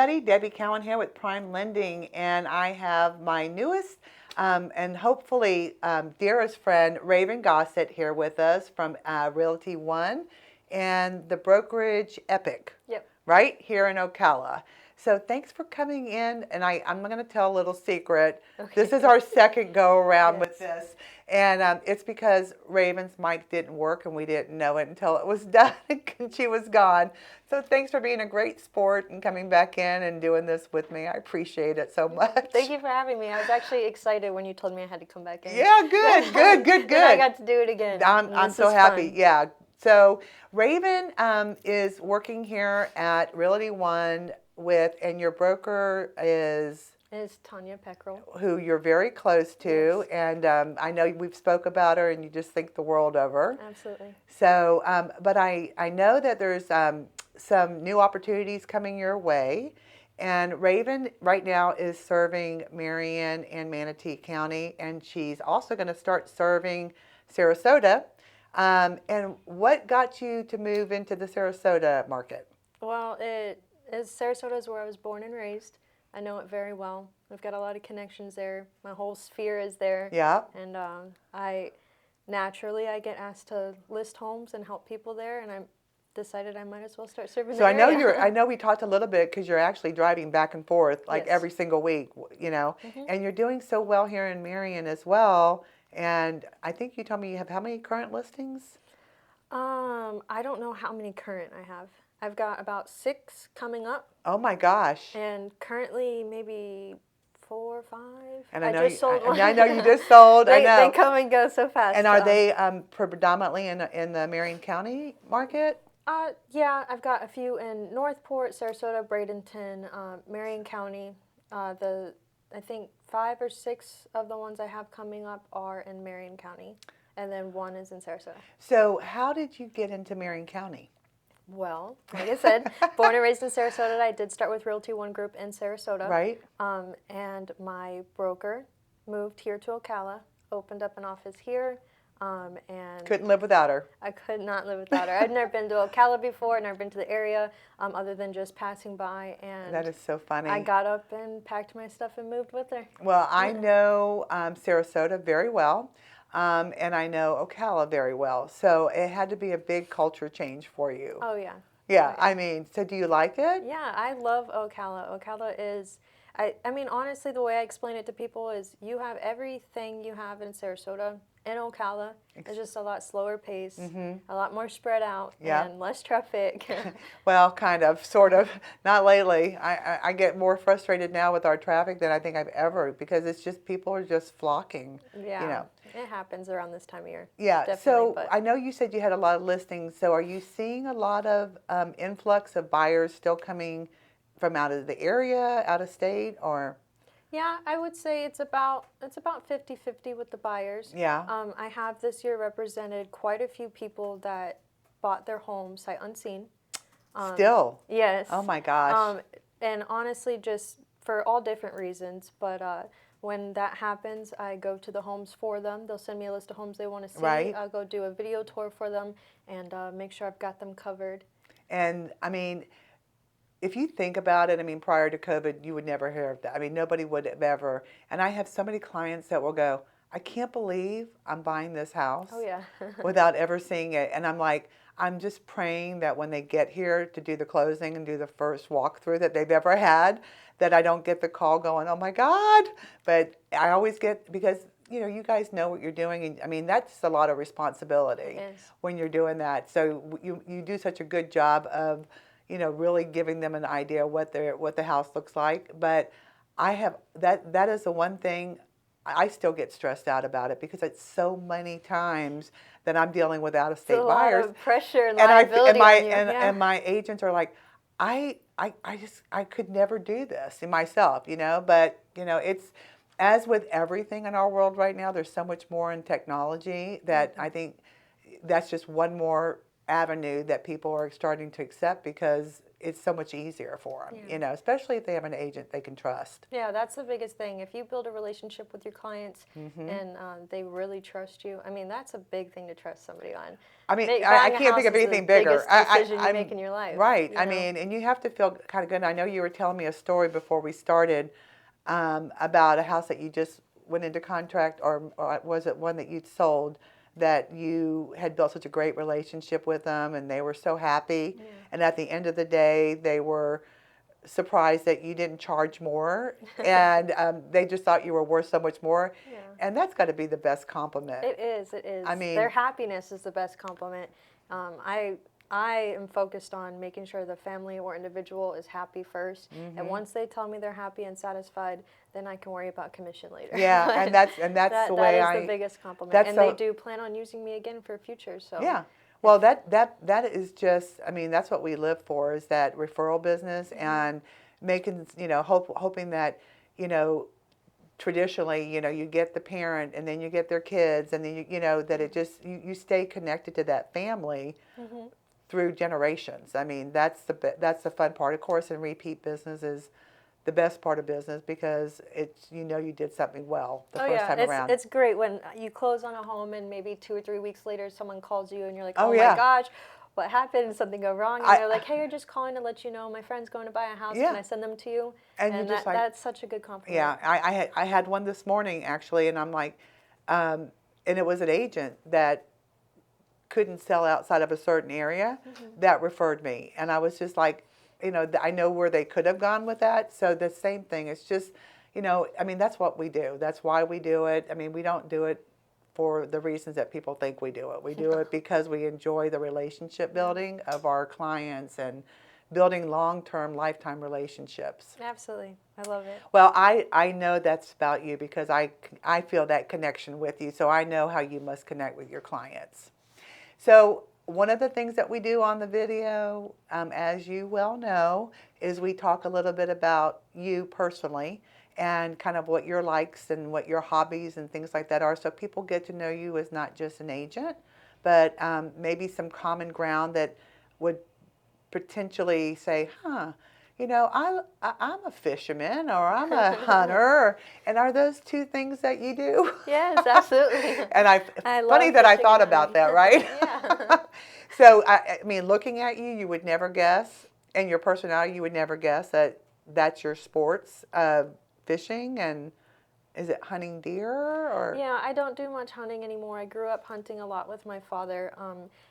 everybody. Debbie Cowan here with Prime Lending, and I have my newest and hopefully dearest friend, Ravenn Gossett, here with us from Realty One and the brokerage Epic, Yep. right here in Ocala. So thanks for coming in, and I'm going to tell a little secret. Okay. This is our second go around with Yes. this, and it's because Ravenn's mic didn't work, and we didn't know it until it was done, and she was gone. So thanks for being a great sport and coming back in and doing this with me. I appreciate it so much. Thank you for having me. I was actually excited when you told me I had to come back in. Yeah, good. Then I got to do it again. I'm This so is happy. fun. Yeah. So Ravenn is working here at Realty One and your broker is It's Tanya Peckrell. who you're very close to, Yes. and I know we've spoke about her, and you just think the world of her. Absolutely. So, but I know that there's some new opportunities coming your way, and Ravenn right now is serving Marion and Manatee County, and she's also going to start serving Sarasota. And what got you to move into the Sarasota market? Well, Sarasota is where I was born and raised. I know it very well. I've got a lot of connections there. My whole sphere is there. Yeah. And I get asked to list homes and help people there, and I decided I might as well start serving So the I know area. I know we talked a little bit because you're actually driving back and forth like Yes. every single week, and you're doing so well here in Marion as well. And I think you told me you have how many current listings? I don't know how many current I have. I've got about 6 coming up, Oh my gosh. and currently maybe 4 or 5. And I just sold one. I know you just sold. I They know. come and go so fast. And are they predominantly in the Marion County market? Yeah, I've got a few in Northport, Sarasota, Bradenton, Marion County. I think 5 or 6 of the ones I have coming up are in Marion County, and then 1 is in Sarasota. So how did you get into Marion County? Well, like I said, born and raised in Sarasota. I did start with Realty One Group in Sarasota. Right. And my broker moved here to Ocala, opened up an office here, and Couldn't live without her. I could not live without her. I'd never been to Ocala before, never been to the area, other than just passing by. And That is so funny. I got up and packed my stuff and moved with her. Well, I know Sarasota very well, and I know Ocala very well. So it had to be a big culture change for you. Oh, yeah. Yeah, I mean, so do you like it? Yeah, I love Ocala. Ocala is, I mean, honestly, the way I explain it to people is you have everything you have in Sarasota in Ocala. It's just a lot slower pace, a lot more spread out, Yeah. and less traffic. Well, kind of, sort of. Not lately. I get more frustrated now with our traffic than I think I've ever, because it's just people are just flocking. Yeah, it happens around this time of year. Yeah, Definitely, so but I know you said you had a lot of listings. So are you seeing a lot of influx of buyers still coming from out of the area, out of state, or? yeah, I would say it's about 50-50 with the buyers. Yeah. I have this year represented quite a few people that bought their home sight unseen. Still? Yes. Oh my gosh. And honestly, just for all different reasons, but when that happens, I go to the homes for them. They'll send me a list of homes they want to see. Right. I'll go do a video tour for them and make sure I've got them covered. And I mean, if you think about it, I mean, prior to COVID, you would never hear of that. I mean, nobody would have ever. And I have so many clients that will go, I can't believe I'm buying this house Oh, yeah. without ever seeing it. And I'm like, I'm just praying that when they get here to do the closing and do the first walkthrough that they've ever had, that I don't get the call going, oh my God. But I always get, because you guys know what you're doing, and I mean that's a lot of responsibility when you're doing that. So you do such a good job of really giving them an idea what the house looks like. But I have that is the one thing I still get stressed out about it, because it's so many times that I'm dealing with out-of-state buyers. A lot of pressure and and liability on you. And my agents are like, I could never do this in myself, but it's, as with everything in our world right now, there's so much more in technology that I think that's just one more avenue that people are starting to accept, because it's so much easier for them, Yeah. especially if they have an agent they can trust. Yeah, that's the biggest thing. If you build a relationship with your clients and they really trust you, I mean, that's a big thing to trust somebody on. I mean, I Buying a can't think house of is anything the bigger. biggest decision you make in your life. Right. You I know? mean, and you have to feel kind of good. I know you were telling me a story before we started about a house that you just went into contract, or was it one that you'd sold, that you had built such a great relationship with them and they were so happy. Yeah. And at the end of the day, they were surprised that you didn't charge more and they just thought you were worth so much more. Yeah. And that's got to be the best compliment. It is. It is. I mean, their happiness is the best compliment. I am focused on making sure the family or individual is happy first, and once they tell me they're happy and satisfied, then I can worry about commission later. Yeah, and that's the way that is the biggest compliment, and they do plan on using me again for future. So yeah. Well, that is just, I mean, that's what we live for, is that referral business and making, hoping that, traditionally, you get the parent and then you get their kids and then that it just you stay connected to that family through generations. I mean, that's the fun part, of course. And repeat business is the best part of business because it's you did something well the first time around. It's great when you close on a home and maybe 2 or 3 weeks later someone calls you and you're like, oh yeah. my gosh, what happened? Did something go wrong? And they're like, hey, you're just calling to let you know my friend's going to buy a house. Yeah. Can I send them to you? And that's such a good compliment. Yeah, I had one this morning actually, and I'm like, and it was an agent that couldn't sell outside of a certain area that referred me, and I was just like, I know where they could have gone with that. So the same thing. It's just, I mean, that's what we do. That's why we do it. I mean, we don't do it for the reasons that people think we do it. We do it because we enjoy the relationship building of our clients and building long-term, lifetime relationships. Absolutely. I love it. Well, I know that's about you because I feel that connection with you, so I know how you must connect with your clients. So one of the things that we do on the video, as you well know, is we talk a little bit about you personally and kind of what your likes and what your hobbies and things like that are, so people get to know you as not just an agent, but maybe some common ground that would potentially say, I'm a fisherman or I'm a hunter, and are those two things that you do? Yes, absolutely. And funny that I thought about that, right? Yeah. So I mean, looking at you, you would never guess, and your personality, you would never guess that that's your sports, fishing, and is it hunting deer or? Yeah, I don't do much hunting anymore. I grew up hunting a lot with my father,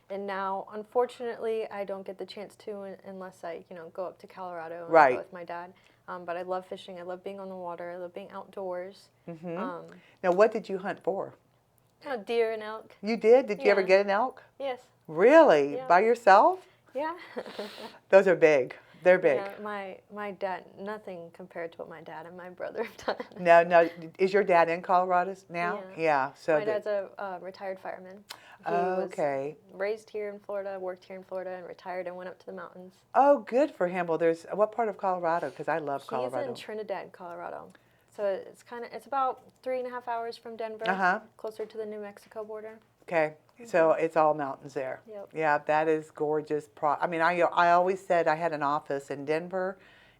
and now, unfortunately, I don't get the chance to unless I, go up to Colorado and go with my dad. But I love fishing. I love being on the water. I love being outdoors. Now, what did you hunt for? Deer and elk. You did? Did you ever get an elk? Yes. Really? Yeah. By yourself? Yeah. Those are big. They're big. Yeah, my dad, nothing compared to what my dad and my brother have done. No. Is your dad in Colorado now? Yeah. So my dad's a retired fireman. He was raised here in Florida, worked here in Florida, and retired and went up to the mountains. Oh, good for him. Well, what part of Colorado? Because I love Colorado. He's in Trinidad, Colorado. So it's about 3.5 hours from Denver, closer to the New Mexico border. Okay, so it's all mountains there. Yep. Yeah, that is gorgeous. I mean, I always said I had an office in Denver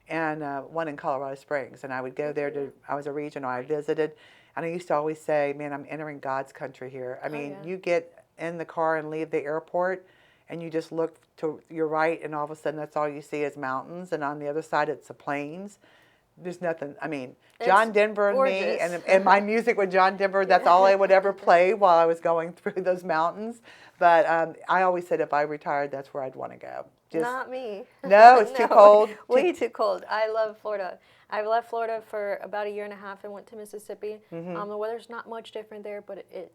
and one in Colorado Springs, and I would go there I was a regional, I visited, and I used to always say, man, I'm entering God's country here. I mean, you get in the car and leave the airport, and you just look to your right, and all of a sudden that's all you see is mountains, and on the other side it's the plains. There's nothing. I mean, John Denver and me and my music with John Denver, that's all I would ever play while I was going through those mountains. But I always said if I retired, that's where I'd want to go. Not me. No, it's too cold. Way too cold. I love Florida. I left Florida for about 1.5 years and went to Mississippi. The weather's not much different there, but it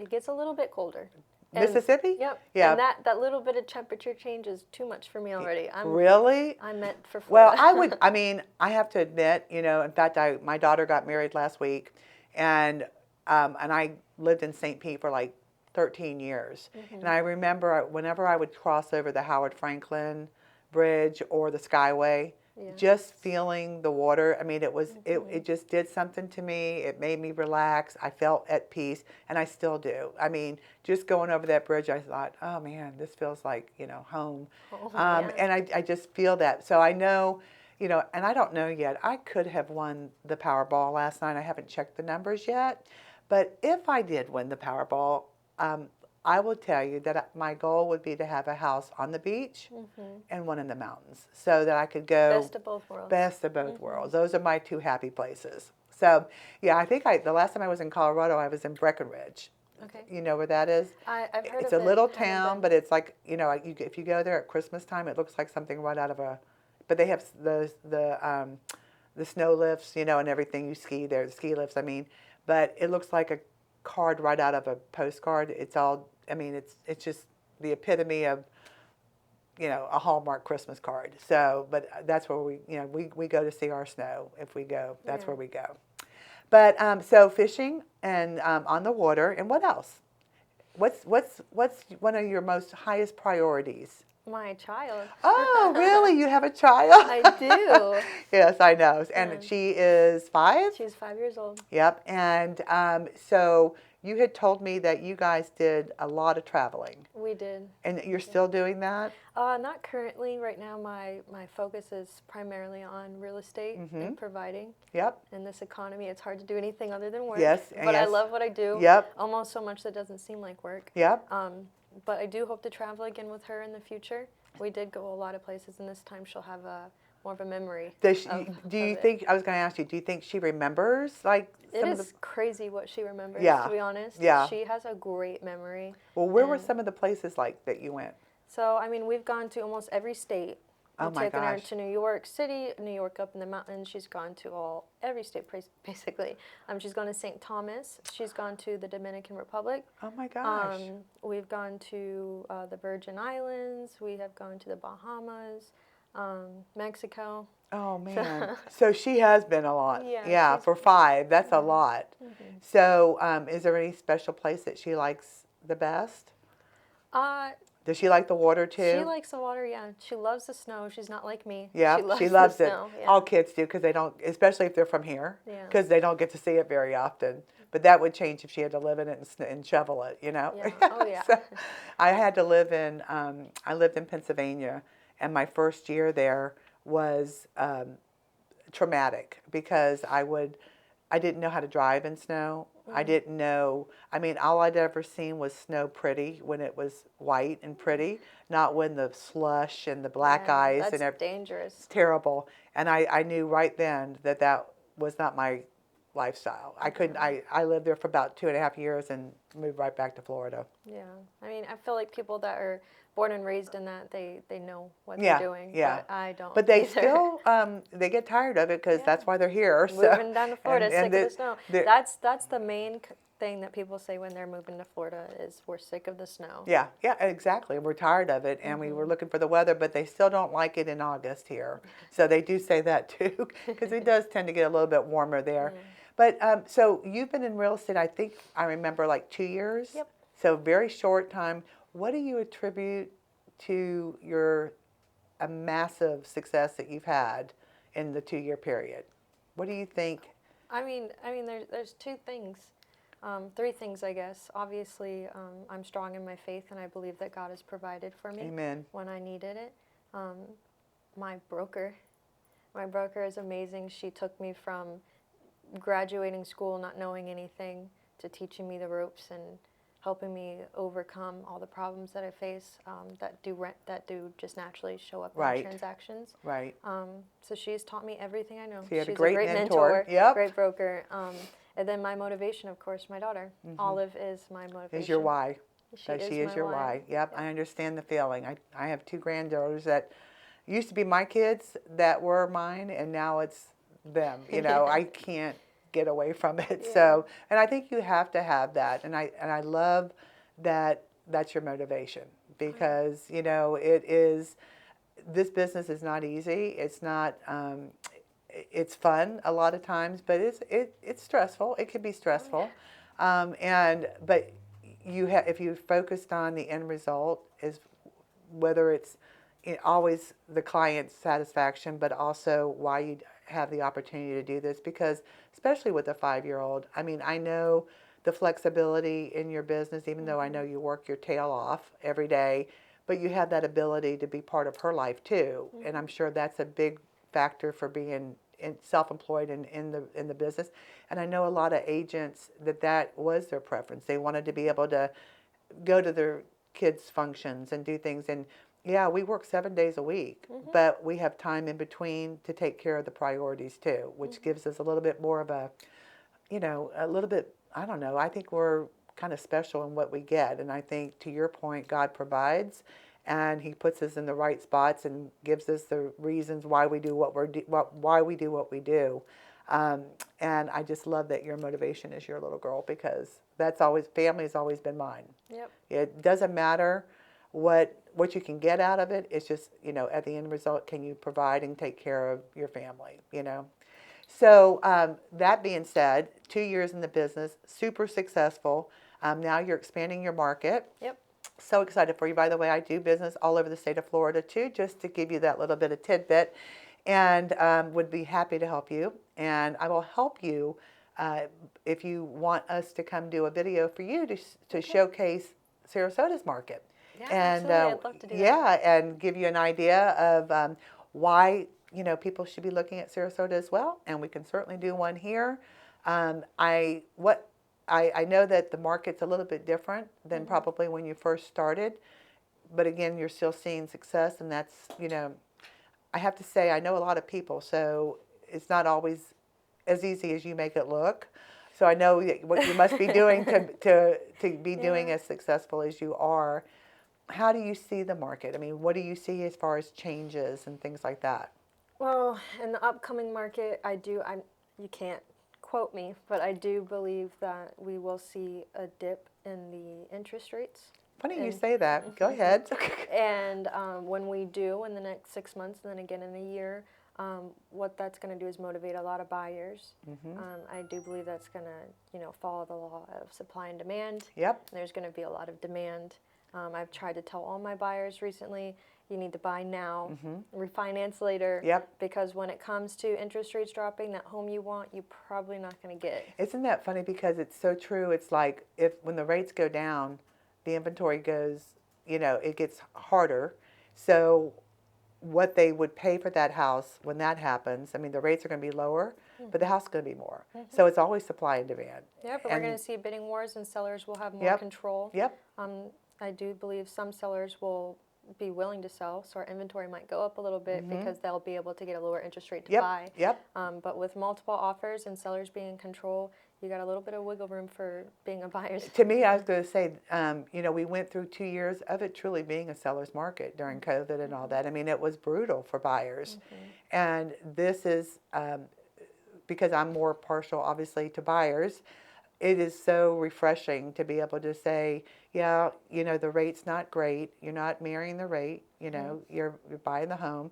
gets a little bit colder. Mississippi? Yep. Yeah. And that little bit of temperature change is too much for me already. Really? I'm meant for Well, Florida. I have to admit, in fact, my daughter got married last week, and I lived in St. Pete for like 13 years. And I remember whenever I would cross over the Howard Franklin Bridge or the Skyway, Yeah. just feeling the water. I mean, it just did something to me. It made me relax. I felt at peace, and I still do. I mean, just going over that bridge, I thought, oh man, this feels like, home. Oh, yeah. And I just feel that. So I know, and I don't know yet. I could have won the Powerball last night. I haven't checked the numbers yet. But if I did win the Powerball, I will tell you that my goal would be to have a house on the beach and one in the mountains, so that I could go Best of both worlds. best of both worlds. Those are my two happy places. So, yeah, I think the last time I was in Colorado, I was in Breckenridge. Okay. You know where that is? I've heard It's of a it. little Haven't town, been. but it's like, if you go there at Christmas time, it looks like something right out of but they have the snow lifts, and everything. You ski there, the ski lifts, I mean, but it looks like a card right out of a postcard. It's all, I mean, it's just the epitome of, a Hallmark Christmas card. So, but that's where we go to see our snow. If we go, that's Yeah. where we go. But so fishing and on the water, and what else? What's one of your most highest priorities? My child. Oh, really? You have a child? I do. Yes, I know. And Yeah. she is 5? She's 5 years old. Yep. And so you had told me that you guys did a lot of traveling. We did. And you're still doing that? Not currently. Right now, my focus is primarily on real estate and providing. Yep. In this economy, it's hard to do anything other than work. Yes. But I yes. love what I do. Yep. Almost so much that doesn't seem like work. Yep. But I do hope to travel again with her in the future. We did go a lot of places, and this time she'll have more of a memory. Does she, of do you it. think, I was going to ask you, do you think she remembers like It some is of the, crazy what she remembers, Yeah. to be honest. Yeah. She has a great memory. well, where were and- some of the places like that you went? So, I mean, we've gone to almost every state. Oh We've my taken her gosh. to New York City, New York up in the mountains. She's gone to every state basically. She's gone to St. Thomas. She's gone to the Dominican Republic. Oh my gosh. We've gone to the Virgin Islands. We have gone to the Bahamas, Mexico. Oh man. So she has been a lot. Yeah, she's- for 5, that's a lot. So is there any special place that she likes the best? Does she like the water too? She likes the water, yeah. She loves the snow. She's not like me. Yeah, she loves the it. snow, yeah. All kids do, because they don't, especially if they're from here, Yeah. because they don't get to see it very often. But that would change if she had to live in it and shovel it, Yeah. Oh, yeah. So, I had to live in, I lived in Pennsylvania, and my first year there was traumatic, because I didn't know how to drive in snow. I didn't know, I mean, all I'd ever seen was snow pretty when it was white and pretty, not when the slush and the black Yeah, ice that's and everything. dangerous. It's terrible. And I knew right then that was not my lifestyle. I couldn't, I lived there for about 2.5 years and moved right back to Florida. Yeah, I mean, I feel like people that are born and raised in that, they know what Yeah, they're doing. yeah. But I don't. But they either. still, they get tired of it, because Yeah. that's why they're here. So, Moving down to Florida, sick of the snow. they're- That's the main thing that people say when they're moving to Florida is we're sick of the snow. Yeah, exactly. We're tired of it, and we were looking for the weather, but they still don't like it in August here. So they do say that too, because it does tend to get a little bit warmer there. But so you've been in real estate, I think I remember, like 2 years. Yep. So very short time. What do you attribute to a massive success that you've had in the 2-year period? What do you think? I mean, there's 2 things, 3 things, I guess. Obviously, I'm strong in my faith, and I believe that God has provided for me Amen. when I needed it. My broker is amazing. She took me from graduating school, not knowing anything, to teaching me the ropes and helping me overcome all the problems that I face that do just naturally show up Right. in transactions. Right. So she's taught me everything I know. So you had a She's great mentor. Yep. great broker. And then my motivation, of course, my daughter. Olive is my motivation. Is your why. She is She is my your why. Yep, I understand the feeling. I have 2 granddaughters that used to be my kids that were mine, and now it's them. I can't get away from it. Yeah. So, and I think you have to have that, and I love that that's your motivation, because it is, this business is not easy. It's not. It's fun a lot of times, but it's stressful. It can be stressful, but if you focused on the end result, is whether it's always the client's satisfaction, but also why you have the opportunity to do this, because especially with a 5-year-old, I mean, I know the flexibility in your business, even though I know you work your tail off every day, but you have that ability to be part of her life too. And I'm sure that's a big factor for being self-employed and in the business. And I know a lot of agents that was their preference. They wanted to be able to go to their kids' functions and do things. And yeah, we work 7 days a week, but we have time in between to take care of the priorities too, which gives us a little bit more of a, a little bit, I don't know, I think we're kind of special in what we get. And I think, to your point, God provides, and He puts us in the right spots and gives us the reasons why we do why we do what we do. And I just love that your motivation is your little girl, because family has always been mine. Yep. It doesn't matter what you can get out of it. It's just, at the end result, can you provide and take care of your family. So that being said, 2 years in the business, super successful. Now you're expanding your market. Yep. So excited for you. By the way, I do business all over the state of Florida too, just to give you that little bit of tidbit, and would be happy to help you. And I will help you if you want us to come do a video for you to showcase Sarasota's market. Yeah, And absolutely. I'd love to do that. yeah, and give you an idea of why people should be looking at Sarasota as well. And we can certainly do one here. I know that the market's a little bit different than probably when you first started, but again, you're still seeing success, and that's, I have to say, I know a lot of people, so it's not always as easy as you make it look. So I know what you must be doing to be doing as successful as you are. How do you see the market? I mean, what do you see as far as changes and things like that? Well, in the upcoming market, you can't quote me, but I do believe that we will see a dip in the interest rates. Funny you say that. Go ahead. And when we do, in the next 6 months and then again in a year, what that's going to do is motivate a lot of buyers. I do believe that's going to, follow the law of supply and demand. Yep. There's going to be a lot of demand. I've tried to tell all my buyers recently, you need to buy now, refinance later. Yep. Because when it comes to interest rates dropping, that home you want, you're probably not going to get. Isn't that funny? Because it's so true. It's like when the rates go down, the inventory goes, it gets harder. So what they would pay for that house when that happens, I mean, the rates are going to be lower, but the house is going to be more. So it's always supply and demand. Yeah, but we're going to see bidding wars, and sellers will have more control. Yep. I do believe some sellers will be willing to sell, so our inventory might go up a little bit because they'll be able to get a lower interest rate to buy. Yep. But with multiple offers and sellers being in control, you got a little bit of wiggle room for being a buyer. To me, I was going to say, we went through 2 years of it truly being a seller's market during COVID and all that. I mean, it was brutal for buyers. And this is, because I'm more partial, obviously, to buyers, it is so refreshing to be able to say, yeah, the rate's not great. You're not marrying the rate. You're buying the home.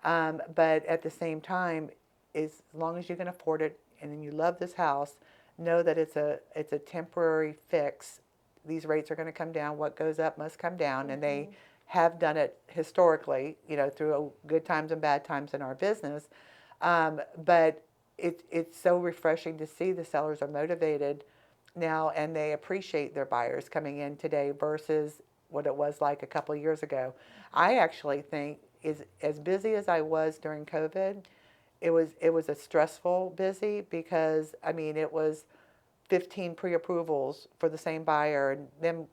But at the same time, as long as you can afford it and you love this house, know that it's a temporary fix. These rates are going to come down. What goes up must come down, and they have done it historically, through good times and bad times in our business. But it's so refreshing to see the sellers are motivated now, and they appreciate their buyers coming in today versus what it was like a couple of years ago. I actually think is as busy as I was during COVID, it was a stressful busy, because I mean it was 15 pre-approvals for the same buyer, and them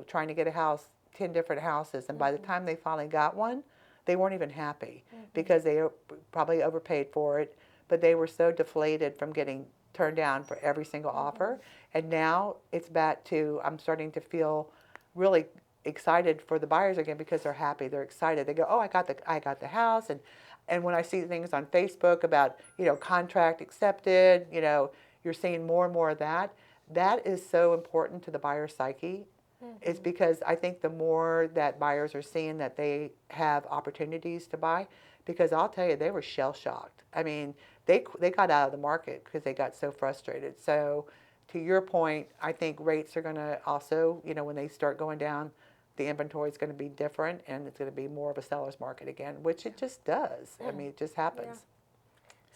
trying to get a house, 10 different houses, and by the time they finally got one, they weren't even happy because they probably overpaid for it, but they were so deflated from getting turned down for every single offer. And now it's back to, I'm starting to feel really excited for the buyers again, because they're happy, they're excited. They go, oh, I got the house, and when I see things on Facebook about contract accepted, you're seeing more and more of that. That is so important to the buyer psyche. It's because I think the more that buyers are seeing that they have opportunities to buy, because I'll tell you, they were shell shocked. I mean, they got out of the market because they got so frustrated. So to your point, I think rates are going to also, when they start going down, the inventory is going to be different and it's going to be more of a seller's market again, which it just does. I mean, it just happens.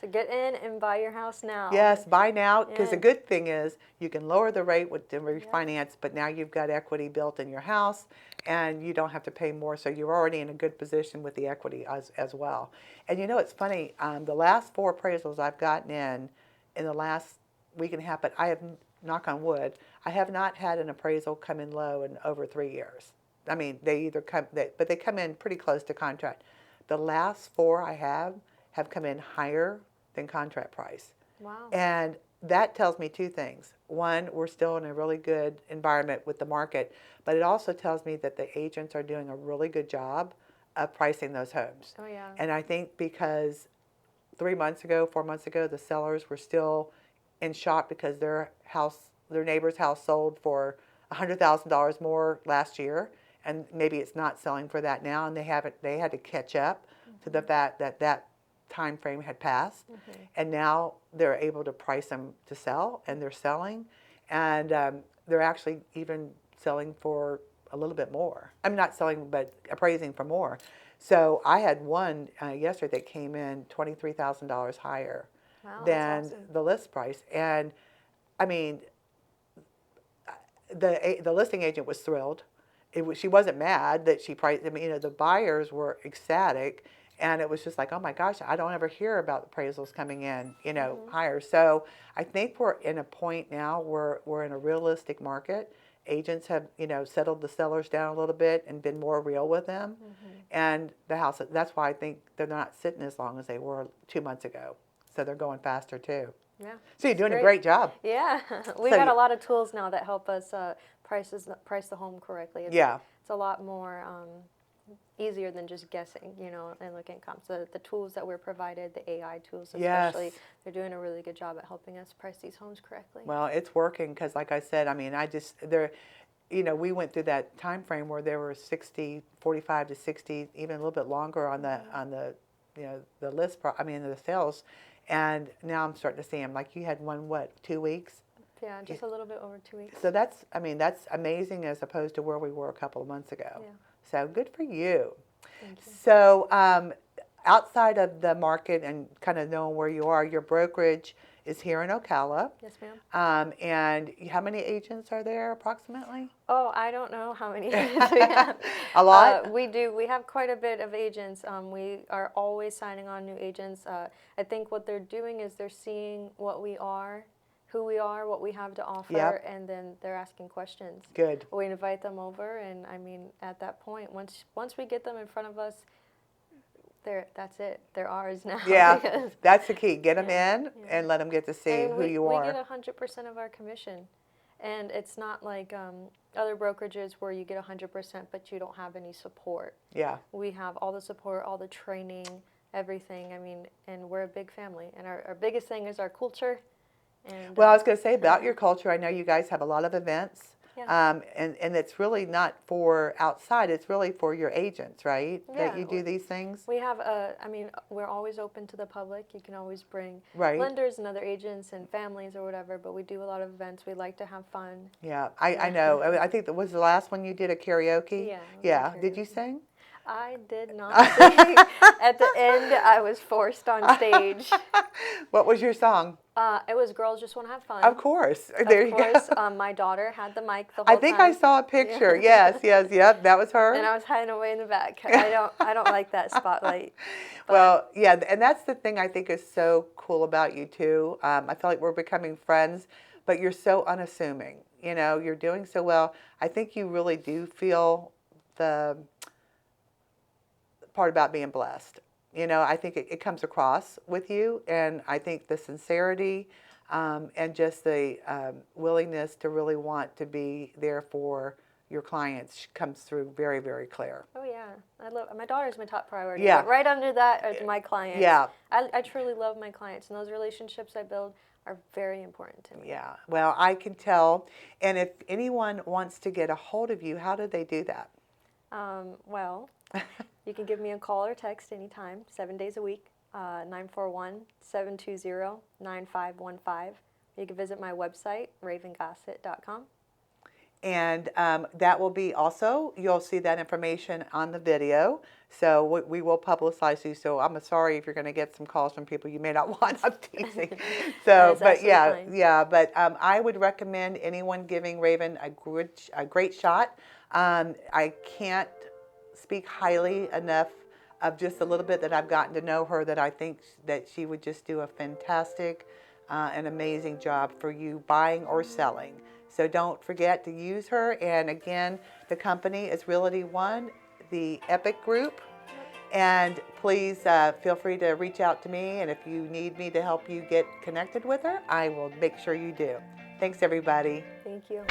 So get in and buy your house now. Yes, buy now, because the Yeah. good thing is you can lower the rate with the refinance, but now you've got equity built in your house and you don't have to pay more, so you're already in a good position with the equity as well. And you know, it's funny, the last 4 appraisals I've gotten in the last week and a half, but I have, knock on wood, I have not had an appraisal come in low in over 3 years. I mean, they either come, but they come in pretty close to contract. The last 4 I have come in higher than contract price. Wow. And that tells me 2 things. One, we're still in a really good environment with the market, but it also tells me that the agents are doing a really good job of pricing those homes. Oh yeah. And I think because 3 months ago, 4 months ago, the sellers were still in shock because their neighbor's house sold for $100,000 more last year, and maybe it's not selling for that now, and they had to catch up to the fact that that time frame had passed, and now they're able to price them to sell, and they're selling, and they're actually even selling for a little bit more. I'm not selling, but appraising for more. So I had one yesterday that came in $23,000 higher Wow, than that's awesome. the list price, and I mean, the listing agent was thrilled. She wasn't mad that she priced. I mean, you know, the buyers were ecstatic, and it was just like, oh my gosh, I don't ever hear about appraisals coming in, you know, higher. So I think we're in a point now where we're in a realistic market. Agents have, you know, settled the sellers down a little bit and been more real with them, and the house. That's why I think they're not sitting as long as they were 2 months ago. So they're going faster too. Yeah. So you're doing a great job. Yeah, we've got a lot of tools now that help us price the home correctly. It's a lot more easier than just guessing, you know, and looking at comps. The tools that we're provided, the AI tools especially, they're doing a really good job at helping us price these homes correctly. Well, it's working because, like I said, I mean, you know, we went through that time frame where there were 45 to 60, even a little bit longer on the you know, the the sales. And now I'm starting to see them. Like you had one, what, 2 weeks? Yeah, just a little bit over 2 weeks. So that's amazing as opposed to where we were a couple of months ago. Yeah. So good for you. Thank you. So outside of the market and kind of knowing where you are, your brokerage is here in Ocala. Yes, ma'am. And how many agents are there approximately? Oh, I don't know how many agents we have. A lot? We do. We have quite a bit of agents. We are always signing on new agents. I think what they're doing is they're seeing what we are, who we are, what we have to offer, and then they're asking questions. Good. We invite them over, and I mean, at that point, once we get them in front of us, that's it. They're ours now. Yeah, that's the key. Get them in and let them get to see who you are. We get 100% of our commission. And it's not like other brokerages where you get 100% but you don't have any support. Yeah. We have all the support, all the training, everything. I mean, and we're a big family. And our biggest thing is our culture. And, well, I was going to say about your culture, I know you guys have a lot of events. Yeah. And it's really not for outside, it's really for your agents, right? Yeah. That you do these things? We have, I mean, we're always open to the public. You can always bring lenders and other agents and families or whatever, but we do a lot of events. We like to have fun. Yeah, I know. I think that was the last one you did a karaoke? Yeah. Yeah. Did you sing? I did not sing. At the end, I was forced on stage. What was your song? It was Girls Just Want to Have Fun. Of course. There you go. My daughter had the mic the whole I think time. I saw a picture. Yes, yep, that was her. And I was hiding away in the back. I don't like that spotlight. Well, yeah, and that's the thing I think is so cool about you too. I feel like we're becoming friends, but you're so unassuming. You know, you're doing so well. I think you really do feel the part about being blessed. You know, I think it comes across with you, and I think the sincerity and just the willingness to really want to be there for your clients comes through very, very clear. Oh yeah, my daughter's my top priority. Yeah. But right under that are my clients. Yeah. I truly love my clients, and those relationships I build are very important to me. Yeah. Well, I can tell. And if anyone wants to get a hold of you, how do they do that? Well, you can give me a call or text anytime, 7 days a week, 941-720-9515. You can visit my website, ravengossett.com. And that will be also, you'll see that information on the video. So we will publicize you. So I'm sorry if you're going to get some calls from people you may not want. I'm teasing. That So, is but absolutely yeah, fine. yeah. But I would recommend anyone giving Ravenn a great shot. I can't speak highly enough of just a little bit that I've gotten to know her, that I think that she would just do a fantastic and amazing job for you buying or selling. So don't forget to use her. And again, the company is Realty One, the Epic Group. And please feel free to reach out to me. And if you need me to help you get connected with her, I will make sure you do. Thanks, everybody. Thank you.